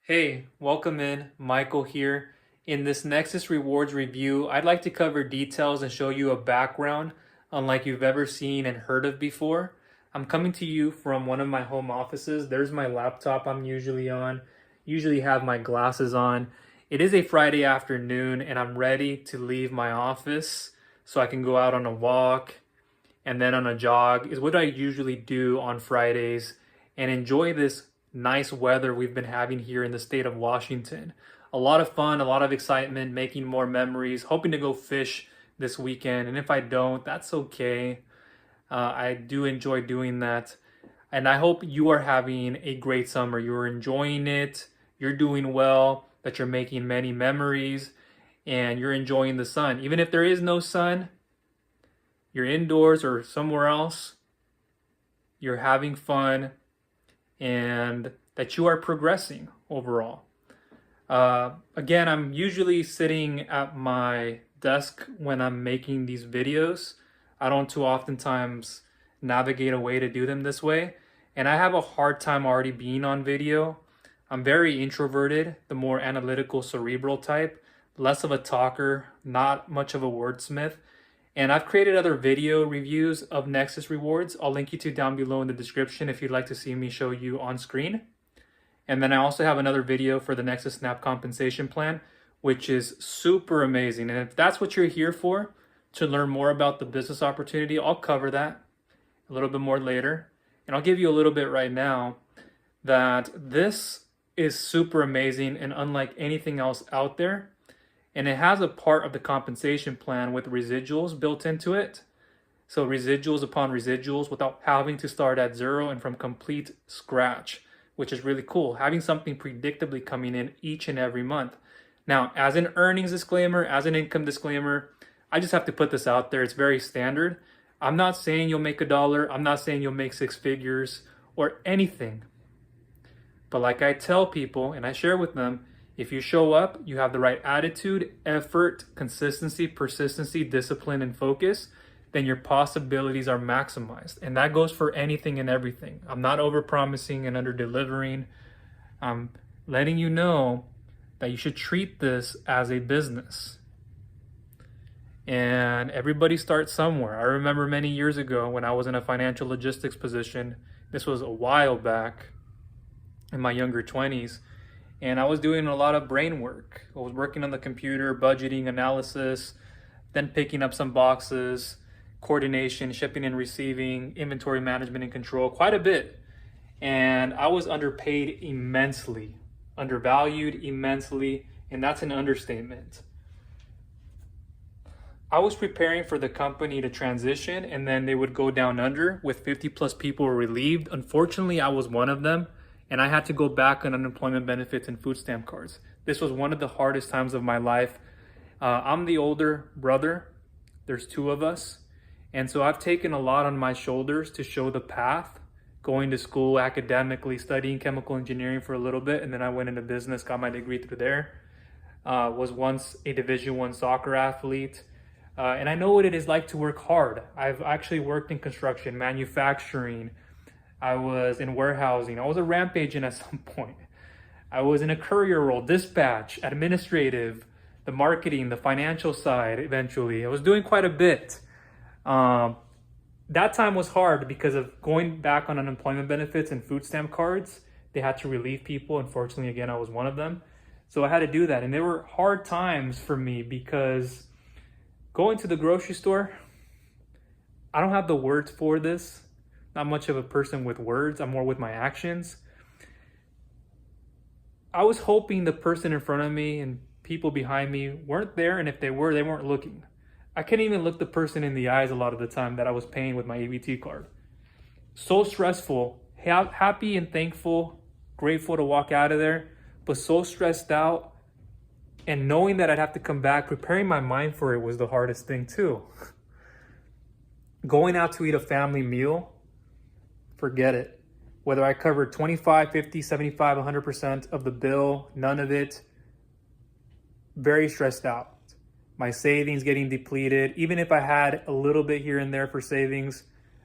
Hey, welcome in. Michael here. In this Nexus Rewards review, I'd like to cover details and show you a background unlike you've ever seen and heard of before. I'm coming to you from one of my home offices. There's my laptop I'm usually on. Usually have my glasses on. It is a Friday afternoon and I'm ready to leave my office so I can go out on a walk and then on a jog is what I usually do on Fridays and enjoy this nice weather we've been having here in the state of Washington. A lot of fun, a lot of excitement, making more memories, hoping to go fish this weekend. And if I don't, that's okay. I do enjoy doing that. And I hope you are having a great summer. You're enjoying it, you're doing well, that you're making many memories, and you're enjoying the sun. Even if there is no sun, you're indoors or somewhere else, you're having fun, and that you are progressing overall. Again, I'm usually sitting at my desk when I'm making these videos. I don't too oftentimes navigate a way to do them this way. And I have a hard time already being on video. I'm very introverted, the more analytical, cerebral type, less of a talker, not much of a wordsmith. And I've created other video reviews of Nexus Rewards. I'll link you to down below in the description if you'd like to see me show you on screen. And then I also have another video for the Nexus Snap Compensation Plan, which is super amazing. And if that's what you're here for, to learn more about the business opportunity, I'll cover that a little bit more later. And I'll give you a little bit right now that this is super amazing and unlike anything else out there. And it has a part of the compensation plan with residuals built into it. So residuals upon residuals without having to start at zero and from complete scratch, which is really cool. Having something predictably coming in each and every month. Now, as an earnings disclaimer, as an income disclaimer, I just have to put this out there. It's very standard. I'm not saying you'll make $1. I'm not saying you'll make six figures or anything. But like I tell people and I share with them, if you show up, you have the right attitude, effort, consistency, persistency, discipline, and focus, then your possibilities are maximized. And that goes for anything and everything. I'm not over-promising and under-delivering. I'm letting you know that you should treat this as a business. And everybody starts somewhere. I remember many years ago when I was in a financial logistics position, this was a while back in my younger 20s, and I was doing a lot of brain work. I was working on the computer, budgeting, analysis, then picking up some boxes, coordination, shipping and receiving, inventory management and control, quite a bit. And I was underpaid immensely, undervalued immensely, and that's an understatement. I was preparing for the company to transition and then they would go down under with 50 plus people relieved. Unfortunately, I was one of them. And I had to go back on unemployment benefits and food stamp cards. This was one of the hardest times of my life. I'm the older brother. There's two of us. And so I've taken a lot on my shoulders to show the path, going to school academically, studying chemical engineering for a little bit. And then I went into business, got my degree through there. Was once a Division I soccer athlete. And I know what it is like to work hard. I've actually worked in construction, manufacturing. I was in warehousing. I was a ramp agent at some point. I was in a courier role, dispatch, administrative, the marketing, the financial side eventually. I was doing quite a bit. That time was hard because of going back on unemployment benefits and food stamp cards. They had to relieve people. Unfortunately, again, I was one of them. So I had to do that. And they were hard times for me because going to the grocery store, I don't have the words for this. Not much of a person with words. I'm more with my actions. I was hoping the person in front of me and people behind me weren't there, and if they were, they weren't looking. I couldn't even look the person in the eyes a lot of the time that I was paying with my ABT card. So stressful, happy and thankful, grateful to walk out of there, but so stressed out, and knowing that I'd have to come back, preparing my mind for it was the hardest thing too. Going out to eat a family meal, forget it. Whether I covered 25, 50, 75, 100% of the bill, none of it, very stressed out. My savings getting depleted. Even if I had a little bit here and there for savings,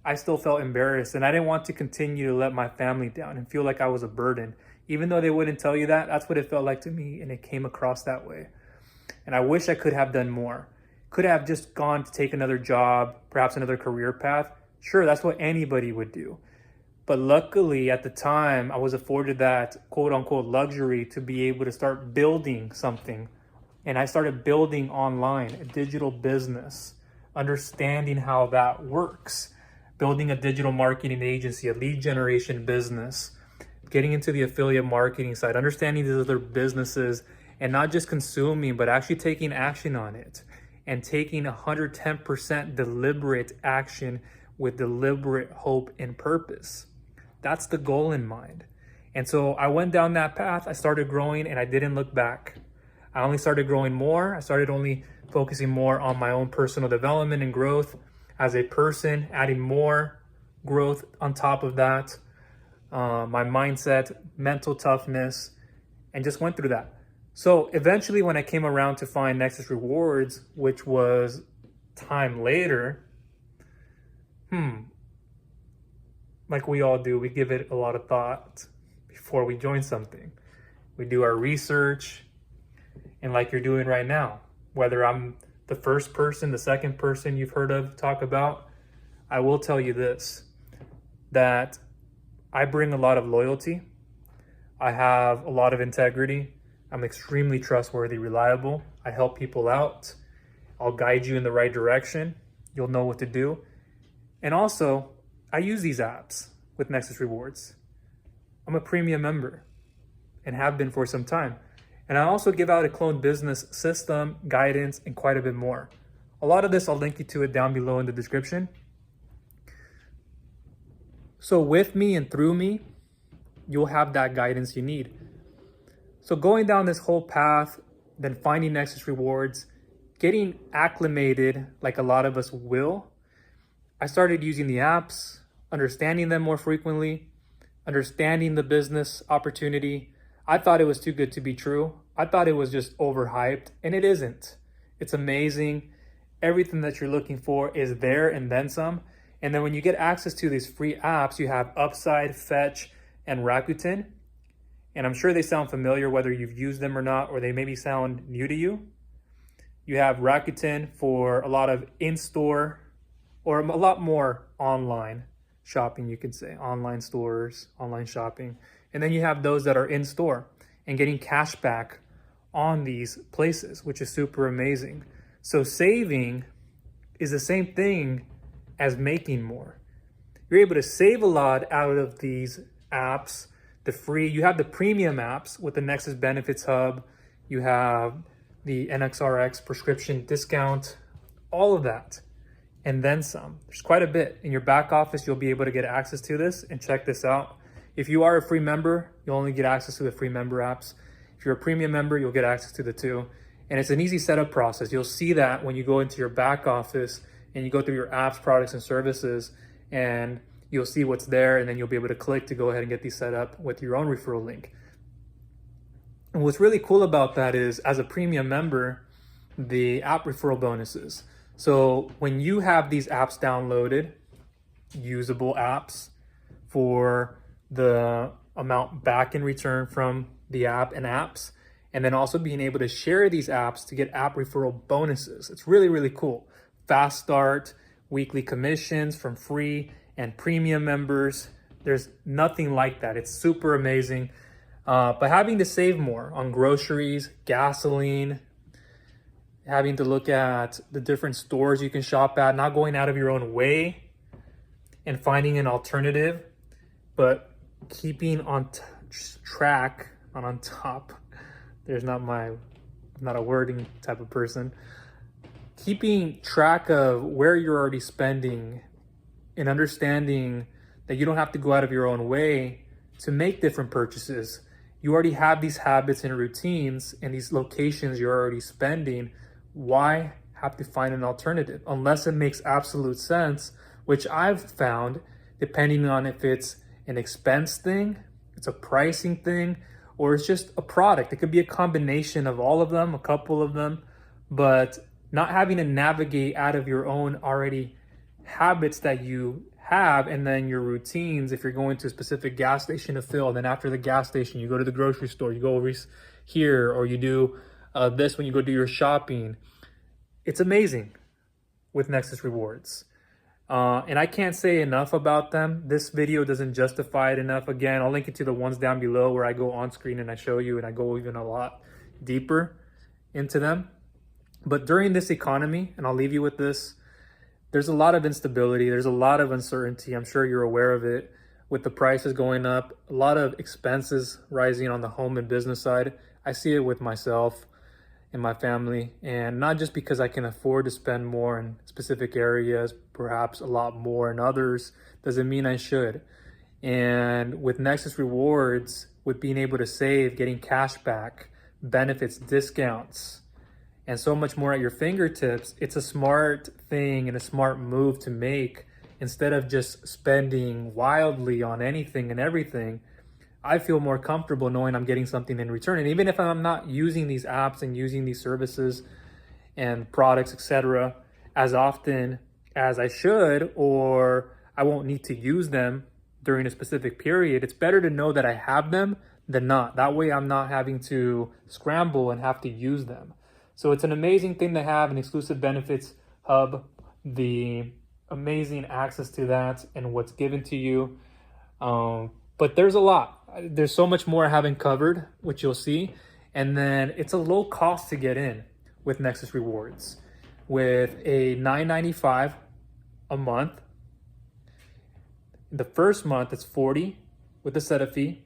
I still felt embarrassed and I didn't want to continue to let my family down and feel like I was a burden. Even though they wouldn't tell you that, that's what it felt like to me, and it came across that way. And I wish I could have done more. Could have just gone to take another job, perhaps another career path. Sure, that's what anybody would do. But luckily at the time, I was afforded that quote unquote luxury to be able to start building something. And I started building online, a digital business, understanding how that works, building a digital marketing agency, a lead generation business, getting into the affiliate marketing side, understanding these other businesses, and not just consuming, but actually taking action on it and taking 110% deliberate action with deliberate hope and purpose. That's the goal in mind. And so I went down that path. I started growing and I didn't look back. I only started growing more. I started only focusing more on my own personal development and growth as a person, adding more growth on top of that, my mindset, mental toughness, and just went through that. So eventually when I came around to find Nexus Rewards, which was time later, like we all do, we give it a lot of thought before we join something. We do our research, and like you're doing right now, whether I'm the first person, the second person you've heard of talk about, I will tell you this, that I bring a lot of loyalty. I have a lot of integrity. I'm extremely trustworthy, reliable. I help people out. I'll guide you in the right direction. You'll know what to do. And also, I use these apps with Nexus Rewards. I'm a premium member and have been for some time. And I also give out a cloned business system, guidance, and quite a bit more. A lot of this, I'll link you to it down below in the description. So with me and through me, you'll have that guidance you need. So going down this whole path, then finding Nexus Rewards, getting acclimated like a lot of us will, I started using the apps, understanding them more frequently, understanding the business opportunity. I thought it was too good to be true. I thought it was just overhyped, and it isn't. It's amazing. Everything that you're looking for is there and then some. And then when you get access to these free apps, you have Upside, Fetch, and Rakuten. And I'm sure they sound familiar whether you've used them or not, or they maybe sound new to you. You have Rakuten for a lot of in-store or a lot more online shopping, you could say, online stores, online shopping. And then you have those that are in-store and getting cash back on these places, which is super amazing. So saving is the same thing as making more. You're able to save a lot out of these apps. You have the premium apps with the Nexus Benefits Hub. You have the NXRX prescription discount, all of that, and then some. There's quite a bit. In your back office, you'll be able to get access to this and check this out. If you are a free member, you'll only get access to the free member apps. If you're a premium member, you'll get access to the two. And it's an easy setup process. You'll see that when you go into your back office and you go through your apps, products, and services, and you'll see what's there, and then you'll be able to click to go ahead and get these set up with your own referral link. And what's really cool about that is, as a premium member, the app referral bonuses. So when you have these apps downloaded, usable apps for the amount back in return from the app and apps, and then also being able to share these apps to get app referral bonuses. It's really, really cool. Fast start, weekly commissions from free and premium members. There's nothing like that. It's super amazing. But having to save more on groceries, gasoline, having to look at the different stores you can shop at, not going out of your own way and finding an alternative, but keeping on track, not on top. There's not a wording type of person. Keeping track of where you're already spending and understanding that you don't have to go out of your own way to make different purchases. You already have these habits and routines and these locations you're already spending. Why have to find an alternative? Unless it makes absolute sense, which I've found, depending on if it's an expense thing, it's a pricing thing, or it's just a product. It could be a combination of all of them, a couple of them, but not having to navigate out of your own already habits that you have, and then your routines. If you're going to a specific gas station to fill, then after the gas station, you go to the grocery store, you go over here, or you do this when you go do your shopping. It's amazing with Nexus Rewards. And I can't say enough about them. This video doesn't justify it enough. Again, I'll link it to the ones down below where I go on screen and I show you, and I go even a lot deeper into them. But during this economy, and I'll leave you with this, there's a lot of instability. There's a lot of uncertainty. I'm sure you're aware of it, with the prices going up, a lot of expenses rising on the home and business side. I see it with myself and my family, and not just because I can afford to spend more in specific areas, perhaps a lot more in others, doesn't mean I should. And with Nexus Rewards, with being able to save, getting cash back, benefits, discounts, and so much more at your fingertips, it's a smart thing and a smart move to make. Instead of just spending wildly on anything and everything, I feel more comfortable knowing I'm getting something in return. And even if I'm not using these apps and using these services and products, etc., as often as I should, or I won't need to use them during a specific period, it's better to know that I have them than not. That way I'm not having to scramble and have to use them. So it's an amazing thing to have, an exclusive benefits hub, the amazing access to that and what's given to you. But there's a lot. There's so much more I haven't covered, which you'll see. And then it's a low cost to get in with Nexus Rewards. With a $9.95 a month. The first month it's $40 with the setup fee,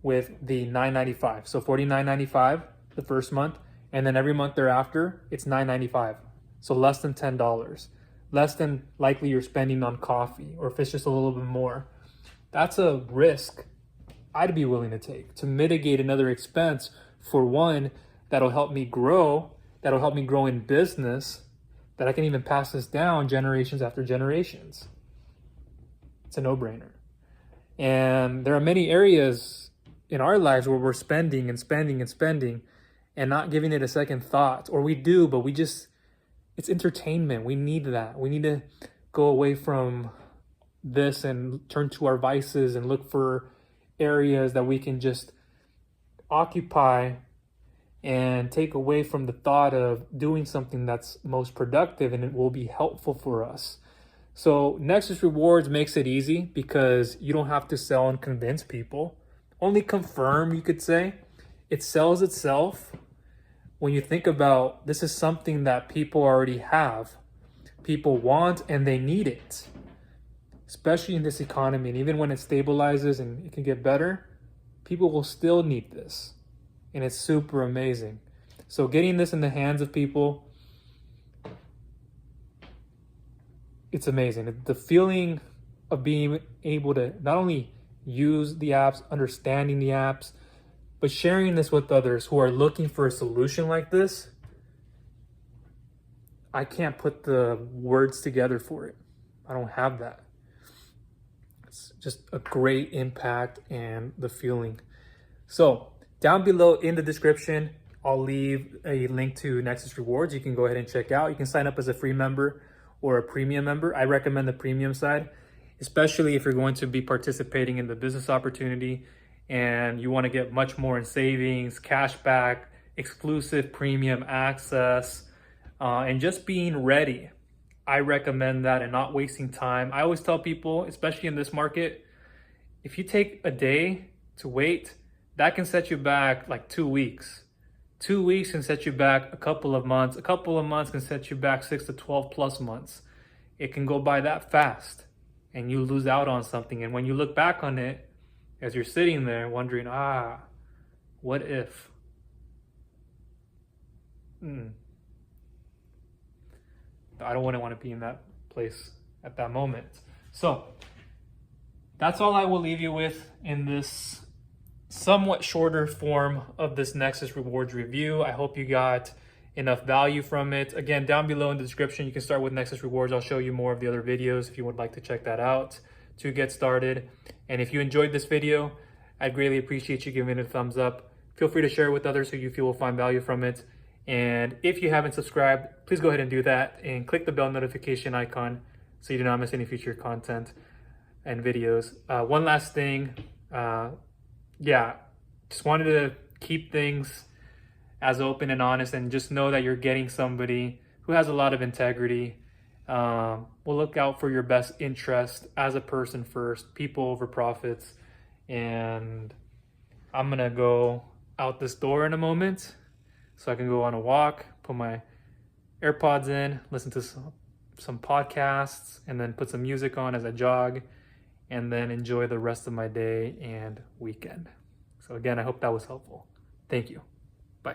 with the $9.95. So $49.95 the first month. And then every month thereafter, it's $9.95. So less than $10. Less than likely you're spending on coffee, or if it's just a little bit more. That's a risk I'd be willing to take to mitigate another expense for one that'll help me grow, that'll help me grow in business, that I can even pass this down generations after generations. It's a no-brainer. And there are many areas in our lives where we're spending and spending and spending and not giving it a second thought. Or we do, but it's entertainment. We need that. We need to go away from this and turn to our vices and look for areas that we can just occupy and take away from the thought of doing something that's most productive and it will be helpful for us. So Nexus Rewards makes it easy because you don't have to sell and convince people. Only confirm, you could say. It sells itself. When you think about, this is something that people already have, people want, and they need it, especially in this economy. And even when it stabilizes and it can get better, people will still need this. And it's super amazing. So getting this in the hands of people, it's amazing. The feeling of being able to not only use the apps, understanding the apps, but sharing this with others who are looking for a solution like this, I can't put the words together for it. I don't have that. It's just a great impact and the feeling. So down below in the description, I'll leave a link to Nexus Rewards. You can go ahead and check out. You can sign up as a free member or a premium member. I recommend the premium side, especially if you're going to be participating in the business opportunity and you want to get much more in savings, cash back, exclusive premium access, and just being ready. I recommend that and not wasting time. I always tell people, especially in this market, if you take a day to wait, that can set you back like 2 weeks. 2 weeks can set you back a couple of months. A couple of months can set you back 6 to 12 plus months. It can go by that fast and you lose out on something. And when you look back on it, as you're sitting there wondering, what if? I don't want to be in that place at that moment. So that's all I will leave you with in this somewhat shorter form of this Nexus Rewards review. I hope you got enough value from it. Again, down below in the description, you can start with Nexus Rewards. I'll show you more of the other videos if you would like to check that out to get started. And if you enjoyed this video, I'd greatly appreciate you giving it a thumbs up. Feel free to share it with others who you feel will find value from it. And if you haven't subscribed, please go ahead and do that and click the bell notification icon so you do not miss any future content and videos. One last thing, just wanted to keep things as open and honest, and just know that you're getting somebody who has a lot of integrity. Will look out for your best interest as a person first, people over profits. And I'm gonna go out this door in a moment so I can go on a walk, put my AirPods in, listen to some podcasts, and then put some music on as I jog, and then enjoy the rest of my day and weekend. So again, I hope that was helpful. Thank you. Bye.